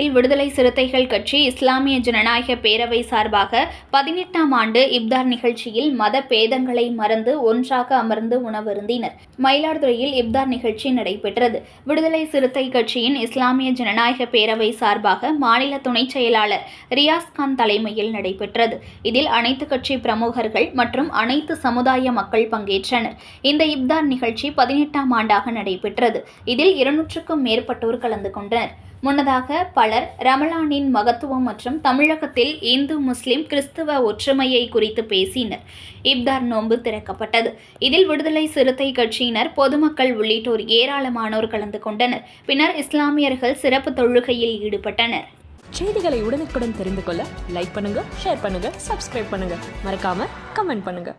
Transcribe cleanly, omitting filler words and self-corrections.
மயிலாடுதுறையில் விடுதலை சிறுத்தைகள் கட்சி இஸ்லாமிய ஜனநாயக பேரவை சார்பாக 18ஆம் ஆண்டு இப்தார் நிகழ்ச்சியில் மத பேதங்களை மறந்து ஒன்றாக அமர்ந்து உணவருந்தினர். மயிலாடுதுறையில் இப்தார் நிகழ்ச்சி நடைபெற்றது. விடுதலை சிறுத்தை கட்சியின் இஸ்லாமிய ஜனநாயக பேரவை சார்பாக மாநில துணைச் செயலாளர் ரியாஸ்கான் தலைமையில் நடைபெற்றது. இதில் அனைத்து கட்சி பிரமுகர்கள் மற்றும் அனைத்து சமுதாய மக்கள் பங்கேற்றனர். இந்த இப்தார் நிகழ்ச்சி 18ஆம் ஆண்டாக நடைபெற்றது. இதில் 200க்கும் மேற்பட்டோர் கலந்து கொண்டனர். முன்னதாக பலர் ரமலானின் மகத்துவம் மற்றும் தமிழகத்தில் இந்து முஸ்லிம் கிறிஸ்துவ ஒற்றுமையை குறித்து பேசினர். இப்தார் நோன்பு திறக்கப்பட்டது. இதில் விடுதலை சிறுத்தை கட்சியினர், பொதுமக்கள் உள்ளிட்டோர் ஏராளமானோர் கலந்து கொண்டனர். பின்னர் இஸ்லாமியர்கள் சிறப்பு தொழுகையில் ஈடுபட்டனர். செய்திகளை உடனுக்குடன் தெரிந்து கொள்ள லைக் பண்ணுங்க, ஷேர் பண்ணுங்க, சப்ஸ்கிரைப் பண்ணுங்க, மறக்காம கமெண்ட் பண்ணுங்க.